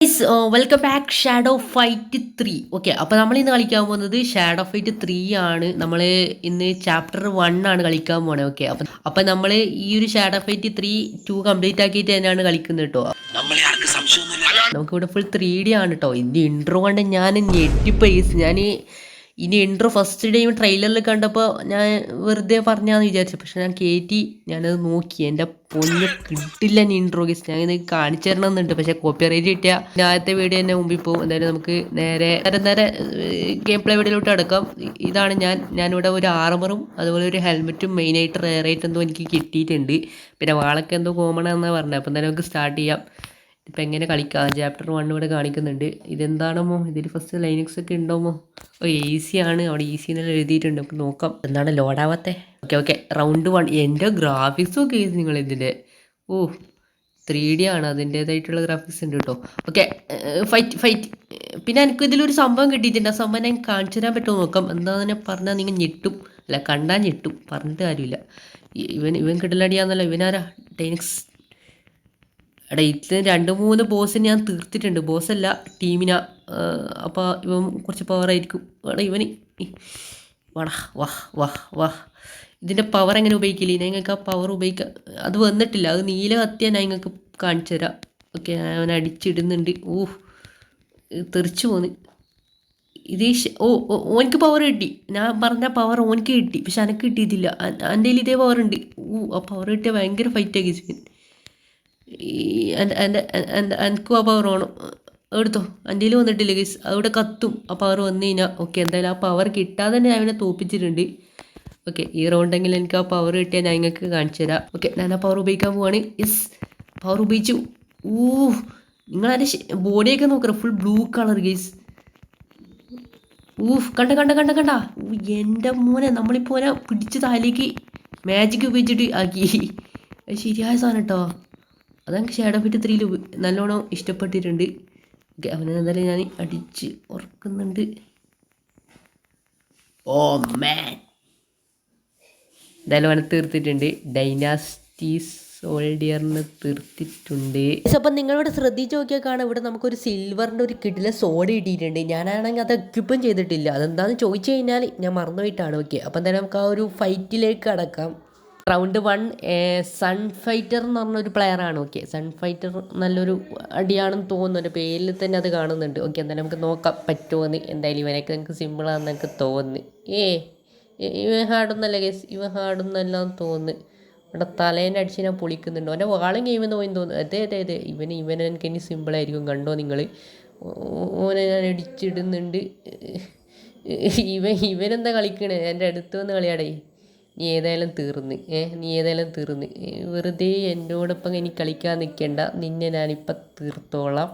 Welcome back shadow fight 3. Okay, അപ്പോൾ നമ്മൾ ഇന്ന് കളിക്കാൻ പോകുന്നത് ഷാഡോ ഫൈറ്റ് 3 ആണ്. നമ്മൾ ഇന്ന് ചാപ്റ്റർ 1 ആണ് കളിക്കാൻ പോണേ. ഓക്കെ, അപ്പം നമ്മൾ ഈ ഒരു ഷാഡോ ഫൈറ്റ് 2 കംപ്ലീറ്റ് ആക്കിയിട്ട് തന്നെയാണ് കളിക്കുന്നത് കേട്ടോ. നമുക്കിവിടെ ഫുൾ 3D ആണ് കേട്ടോ. ഇതിൻ്റെ ഇൻട്രോ കണ്ട് ഞാൻ ഞെട്ടിപ്പോയി. ഞാൻ ഇനി ഇൻട്രോ ഫസ്റ്റ് ടൈം ട്രെയിലറിൽ കണ്ടപ്പോൾ ഞാൻ വെറുതെ പറഞ്ഞാന്ന് വിചാരിച്ചു. പക്ഷെ ഞാൻ കയറ്റി ഞാനത് നോക്കി. എൻ്റെ പൊന്ന് കിട്ടില്ല ഇൻട്രോ ഗീസ്. ഞാൻ ഇത് കാണിച്ചു തരണമെന്നുണ്ട്, പക്ഷേ കോപ്പിറൈറ്റ് കിട്ടിയ ആദ്യത്തെ വീഡിയോ തന്നെ മുമ്പിൽ പോകും. എന്തായാലും നമുക്ക് നേരെ നേരെ ഗെയിം പ്ലേ വീഡിയോയിലോട്ട് എടുക്കാം. ഇതാണ് ഞാനിവിടെ ഒരു ആർമറും അതുപോലെ ഒരു ഹെൽമെറ്റും മെയിനായിട്ട് റെയറായിട്ട് എന്തോ എനിക്ക് കിട്ടിയിട്ടുണ്ട്. പിന്നെ വാളൊക്കെ എന്തോ കോമൺ ആണെന്നാണ് പറഞ്ഞത്. അപ്പം എന്തായാലും നമുക്ക് സ്റ്റാർട്ട് ചെയ്യാം. ഇപ്പം എങ്ങനെ കളിക്കാം. ചാപ്റ്റർ 1 ഇവിടെ കാണിക്കുന്നുണ്ട്. ഇതെന്താണോ ഇതിൽ ഫസ്റ്റ് ലൈനക്സ് ഒക്കെ ഉണ്ടോമോ? ഓ, ഈസി ആണ്. അവിടെ ഈസി എന്നെല്ലാം എഴുതിയിട്ടുണ്ട്. നമുക്ക് നോക്കാം എന്താണ് ലോഡാവാത്തെ. Okay, round 1. എൻ്റെ ഗ്രാഫിക്സ് ഒക്കെ നിങ്ങൾ ഇതിൻ്റെ ഓ 3D ആണ്. അതിൻ്റേതായിട്ടുള്ള ഗ്രാഫിക്സ് ഉണ്ട് കേട്ടോ. Okay, fight. പിന്നെ എനിക്ക് ഇതിലൊരു സംഭവം കിട്ടിയിട്ടുണ്ട്. ആ സംഭവം ഞാൻ കാണിച്ചു തരാൻ പറ്റുമോ നോക്കാം. എന്താണെന്ന് പറഞ്ഞാൽ നിങ്ങൾ ഞെട്ടും. അല്ല, കണ്ടാൽ ഞെട്ടും. പറഞ്ഞിട്ട് കാര്യമില്ല. ഇവൻ കിടലടിയാന്നല്ല. ഇവനാരാ? ഡൈനക്സ്. എടാ, ഇതിൽ 2-3 ബോസ് ഞാൻ തീർത്തിട്ടുണ്ട്. ബോസല്ല, ടീമിനാ. അപ്പോൾ ഇവൻ കുറച്ച് പവറായിരിക്കും. എടാ ഇവന് വാടാ വാ. ഇതിൻ്റെ പവർ എങ്ങനെ ഉപയോഗിക്കില്ല? നിങ്ങൾക്ക് ആ പവർ ഉപയോഗിക്കാം. അത് വന്നിട്ടില്ല. അത് നീല കത്തിയാൽ ഞാൻ നിങ്ങൾക്ക് കാണിച്ചു തരാം. ഓക്കെ, അവൻ അടിച്ചിടുന്നുണ്ട്. തെറിച്ചു പോന്ന്. ഇത് ഓനിക്ക് പവർ കിട്ടി. ഞാൻ പറഞ്ഞ പവർ ഓനിക്ക് കിട്ടി, പക്ഷെ എനിക്ക് കിട്ടിയിട്ടില്ല. എൻ്റെ കയ്യിൽ ഇതേ പവർ ഉണ്ട്. ആ പവർ കിട്ടിയാൽ ഭയങ്കര ഫൈറ്റാക്കി ചിക്കൻ. എനിക്കും ആ പവർ വേണം. എടുത്തോ. എൻ്റെ കയ്യിൽ വന്നിട്ടില്ല ഗൈസ്. അവിടെ കത്തും ആ പവർ വന്നു കഴിഞ്ഞാൽ. ഓക്കെ, എന്തായാലും ആ പവർ കിട്ടാതെ തന്നെ ഞാൻ അവനെ തോപ്പിച്ചിട്ടുണ്ട്. ഓക്കെ, ഈ റൗണ്ടെങ്കിലും എനിക്ക് ആ പവർ കിട്ടിയാൽ ഞാൻ നിങ്ങൾക്ക് കാണിച്ചു തരാം. ഓക്കെ, ഞാൻ ആ പവർ ഉപയോഗിക്കാൻ പോവാണ്. യെസ്, പവർ ഉപയോഗിച്ചു. നിങ്ങളതിൻ്റെ ബോഡിയൊക്കെ നോക്കണം. Full blue colour guys. കണ്ട. എൻ്റെ മോനെ, നമ്മളിപ്പോൾ ഓനെ പിടിച്ച് താലേക്ക് മാജിക് ഉപയോഗിച്ചിട്ട് ആക്കി. അത് ശരിയായ സാധനം കേട്ടോ. അതെനിക്ക് ഷാഡോ ഫൈറ്റ് 3 നല്ലോണം ഇഷ്ടപ്പെട്ടിട്ടുണ്ട്. ഓക്കെ, അവനെ എന്തായാലും ഞാൻ അടിച്ച് ഉറക്കുന്നുണ്ട്. ഓ മാൻ, എന്തായാലും അവനെ തീർത്തിട്ടുണ്ട്. ഡൈനാസ്റ്റി സോൾഡിയറിന് തീർത്തിട്ടുണ്ട്. അപ്പം നിങ്ങളിവിടെ ശ്രദ്ധിച്ച് നോക്കിയാൽ കാണാം, ഇവിടെ നമുക്കൊരു സിൽവറിൻ്റെ ഒരു കിടില സോഡ് കിട്ടിയിട്ടുണ്ട്. ഞാനാണെങ്കിൽ അത് എക്യുപ്പും ചെയ്തിട്ടില്ല. അതെന്താണെന്ന് ചോദിച്ചു കഴിഞ്ഞാൽ ഞാൻ മറന്നുപോയിട്ടാണ്. ഓക്കെ, അപ്പം എന്തായാലും നമുക്ക് ആ ഒരു ഫൈറ്റിലേക്ക് കടക്കാം. റൗണ്ട് 1 സൺ ഫൈറ്റർ എന്ന് പറഞ്ഞൊരു പ്ലെയറാണ്. ഓക്കെ, സൺ ഫൈറ്റർ നല്ലൊരു അടിയാണെന്ന് തോന്നുന്നു. എൻ്റെ പേരിൽ തന്നെ അത് കാണുന്നുണ്ട്. ഓക്കെ, എന്തായാലും നമുക്ക് നോക്കാം പറ്റുമോയെന്ന്. എന്തായാലും ഇവനൊക്കെ നമുക്ക് സിമ്പിളാണെന്ന് എനിക്ക് തോന്നുന്നു. ഇവൻ ഹാർഡൊന്നല്ല ഗൈസ്, ഇവൻ ഹാർഡൊന്നല്ലാന്ന് തോന്നുന്നു. ഇവിടെ തലേൻ്റെ അടിച്ച് ഞാൻ പൊളിക്കുന്നുണ്ടോ? എൻ്റെ വാളും ഗെയിമെന്ന് പോയി തോന്നുന്നു. അതെ, ഇവൻ എനിക്ക് ഇനി സിമ്പിളായിരിക്കും. കണ്ടോ നിങ്ങൾ? ഓനെ ഞാൻ അടിച്ചിടുന്നുണ്ട്. ഇവനെന്താ കളിക്കണേ? എൻ്റെ അടുത്ത് വന്ന് കളിയാടേ. നീ ഏതായാലും തീർന്ന്. വെറുതെ എന്നോടൊപ്പം ഇനി കളിക്കാൻ നിൽക്കേണ്ട. നിന്നെ ഞാനിപ്പം തീർത്തോളാം.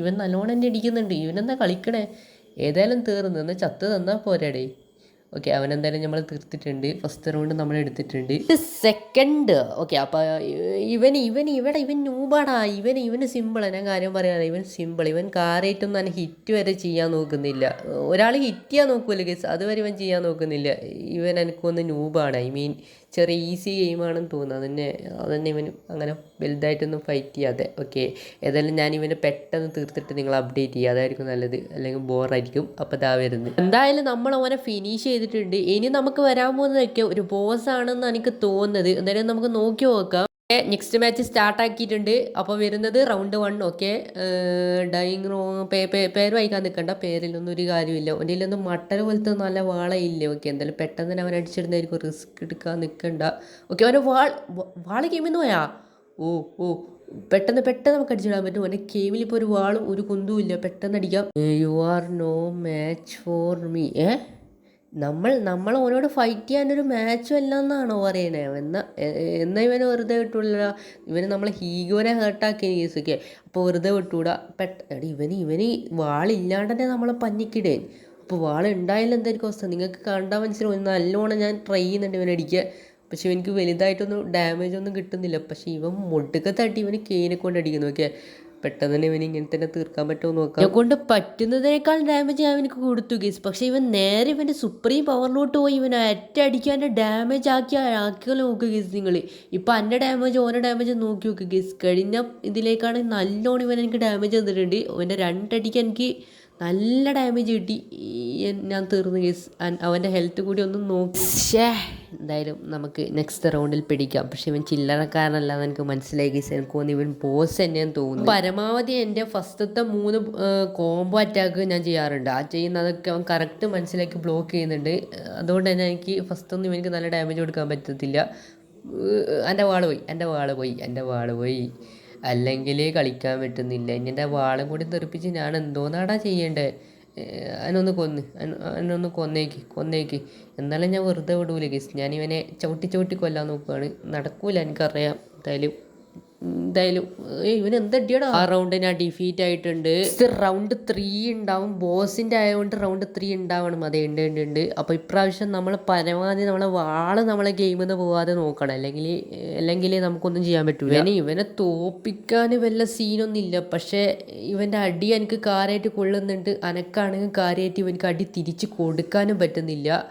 ഇവൻ നല്ലോണം എന്നെ അടിക്കുന്നുണ്ട്. ഇവനെന്താ കളിക്കണേ? ഏതായാലും തീർന്ന്. എന്നാൽ ചത്ത് തന്നാൽ പോരാടേ. ഓക്കെ, അവനെന്തായാലും നമ്മൾ തീർത്തിട്ടുണ്ട്. ഫസ്റ്റ് റൗണ്ട് നമ്മൾ എടുത്തിട്ടുണ്ട്. സെക്കൻഡ്. ഓക്കെ, അപ്പോൾ ഇവൻ നൂബാടാ. ഇവന് സിമ്പിളാണ്. ഞാൻ കാര്യം പറയാതെ, ഇവൻ സിമ്പിൾ. ഇവൻ കാറായിട്ടൊന്നും തന്നെ ഹിറ്റ് വരെ ചെയ്യാൻ നോക്കുന്നില്ല. ഒരാൾ ഹിറ്റ് ചെയ്യാൻ നോക്കുമല്ലോ ഗൈസ്, അതുവരെ ഇവൻ ചെയ്യാൻ നോക്കുന്നില്ല. ഇവൻ എനിക്കൊന്ന് നൂബാണ്. ചെറിയ ഈസി ഗെയിമാണെന്ന് തോന്നുന്നു. അതന്നെ ഇവൻ അങ്ങനെ വലുതായിട്ടൊന്നും ഫൈറ്റ് ചെയ്യാതെ. ഓക്കെ, ഏതായാലും ഞാൻ ഇവനെ പെട്ടെന്ന് തീർത്തിട്ട് നിങ്ങൾ അപ്ഡേറ്റ് ചെയ്യുക. അതായിരിക്കും നല്ലത്, അല്ലെങ്കിൽ ബോറായിരിക്കും. അപ്പോൾ ഇതാ വരുന്നത്. എന്തായാലും നമ്മൾ അവനെ ഫിനിഷ് ചെയ്തിട്ടുണ്ട്. ഇനി നമുക്ക് വരാൻ പോകുന്നതൊക്കെ ഒരു ബോസ് ആണെന്ന് എനിക്ക് തോന്നുന്നത്. എന്തായാലും നമുക്ക് നോക്കി നോക്കാം. നെക്സ്റ്റ് മാച്ച് സ്റ്റാർട്ട് ആക്കിയിട്ടുണ്ട്. അപ്പോൾ വരുന്നത് റൗണ്ട് 1. ഓക്കെ, ഡൈയിങ് പേര് വായിക്കാൻ നിൽക്കണ്ട. പേരിലൊന്നും ഒരു കാര്യമില്ല. എൻ്റെ കയ്യിലൊന്നും മട്ടൽ പോലത്തെ നല്ല വാളയില്ല. ഓക്കെ, എന്തായാലും പെട്ടെന്ന് തന്നെ അവൻ അടിച്ചിടുന്നതായിരിക്കും. റിസ്ക് എടുക്കാൻ നിൽക്കണ്ട. ഓക്കെ, അവൻ്റെ വാള് ഗെയിമിൽ നിന്ന് പോയാ. ഓ പെട്ടെന്ന് നമുക്ക് അടിച്ചിടാൻ പറ്റും. എൻ്റെ ഗെയിമിൽ ഇപ്പോൾ ഒരു വാളും ഒരു കുന്തും ഇല്ല. പെട്ടെന്ന് അടിക്കാം. You are no match for me. നമ്മൾ ഓനോട് ഫൈറ്റ് ചെയ്യാനൊരു മാച്ചും അല്ല എന്നാണോ പറയണേ? എന്നാൽ ഇവനെ വെറുതെ വിട്ടൂല. ഇവന് നമ്മളെ ഹീഗോനെ ഹേർട്ടാക്കിയ കേസൊക്കെ. അപ്പോൾ വെറുതെ വിട്ടൂടാ. ഇവന് വാളില്ലാണ്ട് തന്നെ നമ്മളെ പഞ്ഞിക്കിടേ. അപ്പോൾ വാളുണ്ടായാലും എന്തായിരിക്കും അവസ്ഥ? നിങ്ങൾക്ക് കണ്ടാൽ മനസ്സിലാവും. നല്ലോണം ഞാൻ ട്രൈ ചെയ്യുന്നുണ്ട് ഇവനെ അടിക്കുക. പക്ഷെ എനിക്ക് വലുതായിട്ടൊന്നും ഡാമേജ് ഒന്നും കിട്ടുന്നില്ല. പക്ഷേ ഇവൻ മുടുക്ക തട്ടി ഇവന് കേനെ കൊണ്ട് അടിക്കുന്നു. ഓക്കെ, പെട്ടെന്ന് തന്നെ ഇവന് ഇങ്ങനെ തന്നെ തീർക്കാൻ പറ്റുമോ നോക്കാം. എന്നെ കൊണ്ട് പറ്റുന്നതിനേക്കാൾ ഡാമേജ് ഞാൻ ഇവനക്ക് കൊടുത്തു ഗൈസ്. പക്ഷേ ഇവൻ നേരെ ഇവൻ്റെ സുപ്രീം പവറിലോട്ട് പോയി ഇവൻ ഒറ്റയടിക്കാൻ ഡാമേജ് ആക്കിയാൽ നോക്കുക ഗൈസ്. നിങ്ങൾ ഇപ്പം എൻ്റെ ഡാമേജ് ഓരോ ഡാമേജ് നോക്കി നോക്കുക ഗൈസ്. കഴിഞ്ഞ ഇതിലേക്കാണ് നല്ലോണം ഇവൻ എനിക്ക് ഡാമേജ് തന്നിട്ടുണ്ട്. അവൻ്റെ രണ്ടടിക്ക് എനിക്ക് നല്ല ഡാമേജ് കിട്ടി. ഞാൻ തീർന്നു ഗൈസ്. അവൻ്റെ ഹെൽത്ത് കൂടി ഒന്ന് നോക്കി. എന്തായാലും നമുക്ക് നെക്സ്റ്റ് റൗണ്ടിൽ പിടിക്കാം. പക്ഷെ ഇവൻ ചില്ലറക്കാരനല്ലാന്ന് എനിക്ക് മനസ്സിലായി ഗൈസ്. എനിക്ക് തോന്നുന്നു ഇവൻ ബോസ് തന്നെയാന്ന് തോന്നുന്നു. പരമാവധി എൻ്റെ ഫസ്റ്റത്തെ 3 കോംബോ അറ്റാക്ക് ഞാൻ ചെയ്യാറുണ്ട്. ആ ചെയ്യുന്നതൊക്കെ അവൻ കറക്റ്റ് മനസ്സിലാക്കി ബ്ലോക്ക് ചെയ്യുന്നുണ്ട്. അതുകൊണ്ട് തന്നെ എനിക്ക് ഫസ്റ്റൊന്നും എനിക്ക് നല്ല ഡാമേജ് കൊടുക്കാൻ പറ്റത്തില്ല. എൻ്റെ വാള് പോയി അല്ലെങ്കിൽ കളിക്കാൻ പറ്റുന്നില്ല. ഇനി എൻ്റെ വാളും കൂടി തെറിപ്പിച്ച് ഞാൻ എന്തോന്നാടാ ചെയ്യേണ്ടത്? എന്നൊന്ന് കൊന്നേക്ക്. എന്നാലും ഞാൻ വെറുതെ വിടൂല ഗൈസ്. ഞാനിവനെ ചവിട്ടി കൊല്ലാൻ നോക്കുകയാണ്. നടക്കൂല, എനിക്കറിയാം. എന്തായാലും ഇവൻ എന്തടിയടാ. ആ റൗണ്ട് ഞാൻ ഡിഫീറ്റ് ആയിട്ടുണ്ട്. റൗണ്ട് 3 ഉണ്ടാവും. ബോസിൻ്റെ ആയതുകൊണ്ട് റൗണ്ട് 3 ഉണ്ടാവണം. അതെ ഉണ്ട്. അപ്പോൾ ഇപ്രാവശ്യം നമ്മൾ പരമാവധി നമ്മളെ ഗെയിമിൽ നിന്ന് പോകാതെ നോക്കണം. അല്ലെങ്കിൽ നമുക്കൊന്നും ചെയ്യാൻ പറ്റില്ല. ഇവനെ തോപ്പിക്കാൻ വല്ല സീനൊന്നും ഇല്ല. പക്ഷേ ഇവൻ്റെ അടി എനിക്ക് കാര്യമായിട്ട് കൊള്ളുന്നുണ്ട്. അനക്കാണെങ്കിൽ കാര്യമായിട്ട് ഇവനക്ക് അടി തിരിച്ച് കൊടുക്കാനും പറ്റുന്നില്ല.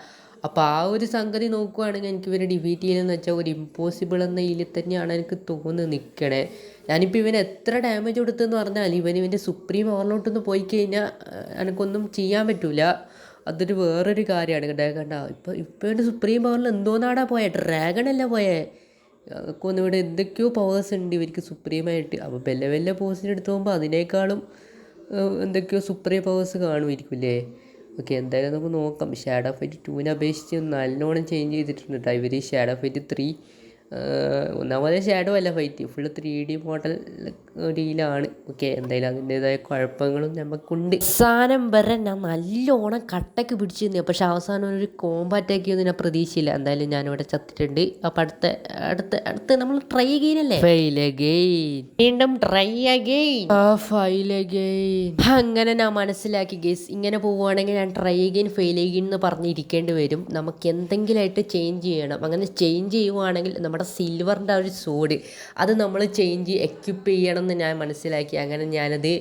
അപ്പോൾ ആ ഒരു സംഗതി നോക്കുവാണെങ്കിൽ എനിക്ക് ഇവനെ ഡിഫീറ്റ് ചെയ്യണമെന്ന് വെച്ചാൽ ഒരു ഇമ്പോസിബിൾ എന്ന ഇതിൽ തന്നെയാണ് എനിക്ക് തോന്നുന്നത് നിൽക്കണേ. ഞാനിപ്പോൾ ഇവന് എത്ര ഡാമേജ് കൊടുത്തെന്ന് പറഞ്ഞാൽ ഇവൻ്റെ സുപ്രീം ഓവർലോട്ടൊന്ന് പോയി കഴിഞ്ഞാൽ എനിക്കൊന്നും ചെയ്യാൻ പറ്റില്ല. അതൊരു വേറൊരു കാര്യമാണ്. കണ്ട ഇപ്പോൾ ഇവൻ്റെ സുപ്രീം പവറിൽ എന്തോന്നാടാ പോയത്? ഡ്രാഗണല്ല പോയേ. ഒന്നും ഇവിടെ എന്തൊക്കെയോ പവേഴ്സ് ഉണ്ട് ഇവർക്ക് സുപ്രീമായിട്ട്. അപ്പോൾ വല്ല പോസിൻ്റെ അടുത്ത് പോകുമ്പോൾ അതിനേക്കാളും എന്തൊക്കെയോ സുപ്രീം പവേഴ്സ് കാണുമായിരിക്കില്ലേ. ഓക്കെ, എന്തായാലും നമുക്ക് നോക്കാം. ഷാഡോ ഫൈറ്റ് 2നെ അപേക്ഷിച്ച് നല്ലോണം ചേഞ്ച് ചെയ്തിട്ടുണ്ട് കേട്ടോ ഇവർ. ഷാഡോ ഫൈറ്റ് 3 ഒന്നാമതേ ഷാഡോ അല്ല ഫൈറ്റ്, ഫുള്ള് 3D മോഡൽ രീതിയിലാണ്. ഓക്കെ, എന്തായാലും അതിൻ്റേതായ കുഴപ്പങ്ങളും നമുക്കുണ്ട്. അവസാനം വരെ ഞാൻ നല്ലോണം കട്ടക്ക് പിടിച്ചു നിന്നു. പക്ഷെ അവസാനം ഒരു കോമ്പാറ്റ് ആക്കിയൊന്നും ഞാൻ പ്രതീക്ഷയില്ല. എന്തായാലും ഞാനിവിടെ ചത്തിട്ടുണ്ട്. അപ്പം അടുത്ത നമ്മൾ ട്രൈ അഗെയിൻ ഫെയിൽ അഗെയിൻ, വീണ്ടും ട്രൈ അഗെയിൻ, ഫെയിൽ അഗെയിൻ. അങ്ങനെ ഞാൻ മനസ്സിലാക്കി ഗൈസ്, ഇങ്ങനെ പോവുകയാണെങ്കിൽ ഞാൻ ട്രൈ അഗെയിൻ ഫെയിൽ അഗെയിൻ എന്ന് പറഞ്ഞിരിക്കേണ്ടി വരും. നമുക്ക് എന്തെങ്കിലുമായിട്ട് ചേഞ്ച് ചെയ്യണം. അങ്ങനെ ചേഞ്ച് ചെയ്യുവാണെങ്കിൽ നമ്മുടെ സിൽവറിൻ്റെ ആ ഒരു സോഡ് അത് നമ്മൾ എക്യുപ്പ് ചെയ്യണം എന്ന് ഞാൻ മനസ്സിലാക്കി. അങ്ങനെ ഞാനത്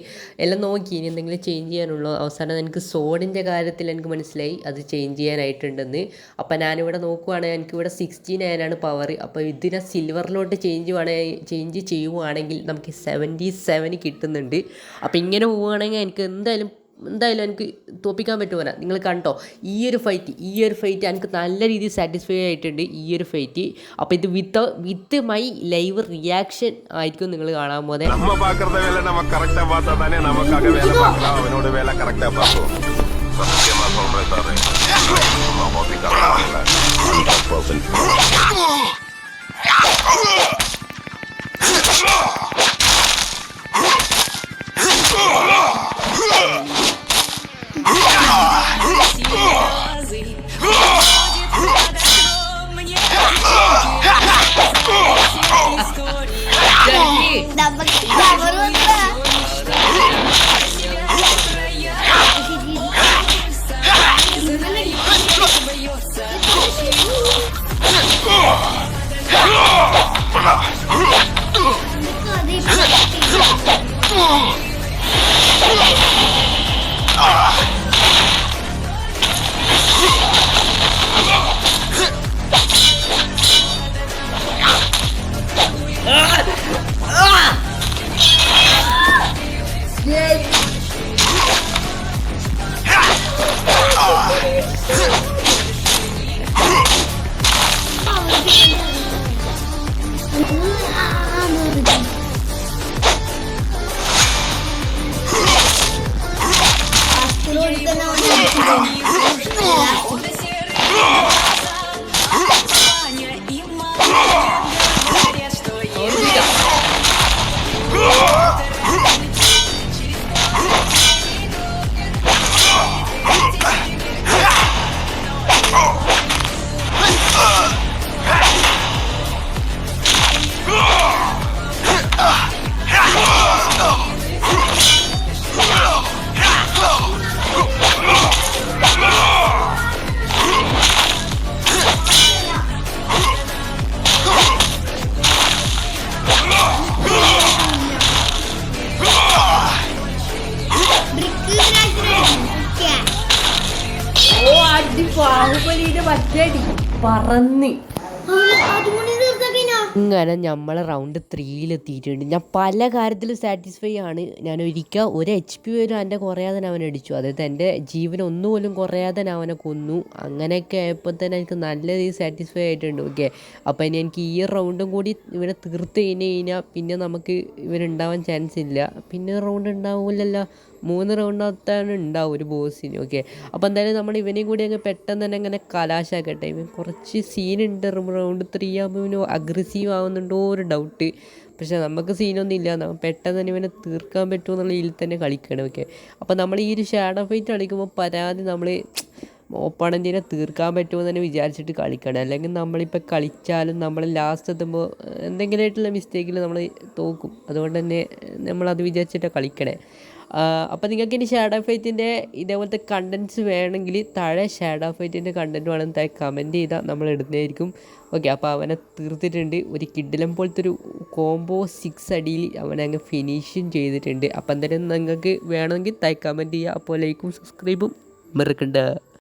എല്ലാം നോക്കി, ഇനി എന്തെങ്കിലും ചേഞ്ച് ചെയ്യാനുള്ളൂ. അവസാനം എനിക്ക് സോഡിൻ്റെ കാര്യത്തിൽ എനിക്ക് മനസ്സിലായി അത് ചേഞ്ച് ചെയ്യാനായിട്ടുണ്ടെന്ന്. അപ്പോൾ ഞാനിവിടെ നോക്കുവാണെങ്കിൽ എനിക്കിവിടെ 69 പവർ. അപ്പോൾ ഇതിനെ സിൽവറിലോട്ട് ചേഞ്ച് ചെയ്യുവാണെങ്കിൽ നമുക്ക് 77 കിട്ടുന്നുണ്ട്. അപ്പോൾ ഇങ്ങനെ പോവുകയാണെങ്കിൽ എനിക്ക് എന്തായാലും എനിക്ക് തോപ്പിക്കാൻ പറ്റുമോ? നിങ്ങൾ കണ്ടോ ഈ ഒരു ഫൈറ്റ് എനിക്ക് നല്ല രീതിയിൽ സാറ്റിസ്ഫൈ ആയിട്ടുണ്ട് ഈ ഒരു ഫൈറ്റ്. അപ്പോൾ ഇത് വിത്ത് മൈ ലൈവ് റിയാക്ഷൻ ആയിരിക്കും നിങ്ങൾ കാണാൻ പോകുന്നത്. ഒറ്റടി പറന്ന് ഇങ്ങനെ നമ്മൾ റൗണ്ട് 3 ഞാൻ പല കാര്യത്തിലും സാറ്റിസ്ഫൈ ആണ്. ഞാൻ ഒരിക്കൽ ഒരു HP വരും എൻ്റെ കുറയാതെ അവനെ അടിച്ചു, അതായത് എൻ്റെ ജീവൻ ഒന്നുപോലും കുറയാതെ അവനെ കൊന്നു. അങ്ങനെയൊക്കെ ആയപ്പോൾ തന്നെ എനിക്ക് നല്ല രീതിയിൽ സാറ്റിസ്ഫൈ ആയിട്ടുണ്ട്. ഓക്കെ, അപ്പോൾ ഇനി എനിക്ക് ഈ റൗണ്ടും കൂടി ഇവനെ തീർത്ത് കഴിഞ്ഞാൽ പിന്നെ നമുക്ക് ഇവനുണ്ടാവാൻ ചാൻസ് ഇല്ല. പിന്നെ റൗണ്ട് ഉണ്ടാവില്ലല്ലോ, 3 റൗണ്ടാണ് ഉണ്ടാവും ഒരു ബോസിന്. ഓക്കെ, അപ്പോൾ എന്തായാലും നമ്മൾ ഇവനെയും കൂടി അങ്ങ് പെട്ടെന്ന് തന്നെ അങ്ങനെ കലാശാക്കട്ടെ. ഇവൻ കുറച്ച് സീനുണ്ട്. റൗണ്ട് 3 ആകുമ്പോൾ ഇവന് അഗ്രസീവ് ആവുന്നുണ്ടോ ഒരു ഡൗട്ട്. പക്ഷേ നമുക്ക് സീനൊന്നും ഇല്ല, പെട്ടെന്ന് തന്നെ ഇവനെ തീർക്കാൻ പറ്റുമോ എന്നുള്ള ഇതിൽ തന്നെ കളിക്കണം. ഓക്കെ, അപ്പോൾ നമ്മൾ ഈ ഒരു ഷാഡോ ഫൈറ്റ് കളിക്കുമ്പോൾ പരാതി നമ്മൾ ഓപ്പണൻറ്റിനെ തീർക്കാൻ പറ്റുമോ എന്ന് തന്നെ വിചാരിച്ചിട്ട് കളിക്കണം. അല്ലെങ്കിൽ നമ്മളിപ്പോൾ കളിച്ചാലും നമ്മൾ ലാസ്റ്റ് എത്തുമ്പോൾ എന്തെങ്കിലുമായിട്ടുള്ള മിസ്റ്റേക്കിൽ നമ്മൾ തോക്കും. അതുകൊണ്ട് തന്നെ നമ്മളത് വിചാരിച്ചിട്ടാണ് കളിക്കണേ. അപ്പോൾ നിങ്ങൾക്ക് ഇനി ഷാഡോ ഫൈറ്റിൻ്റെ ഇതേപോലത്തെ കണ്ടൻറ്റ്സ് വേണമെങ്കിൽ താഴെ ഷാഡോ ഫൈറ്റിൻ്റെ കണ്ടൻറ്റ് വേണമെന്ന് താഴെ കമൻറ്റ് ചെയ്താൽ നമ്മൾ ഇടുന്നതായിരിക്കും. ഓക്കെ, അപ്പോൾ അവനെ തീർത്തിട്ടുണ്ട്. ഒരു കിഡിലം പോലത്തെ ഒരു കോംബോ 6 അടിയിൽ അവനെ അങ്ങ് ഫിനിഷും ചെയ്തിട്ടുണ്ട്. അപ്പോൾ എന്തായാലും നിങ്ങൾക്ക് വേണമെങ്കിൽ താഴെ കമൻറ്റ് ചെയ്യുക. അപ്പോൾ ലൈക്കും സബ്സ്ക്രൈബും മറക്കണ്ട.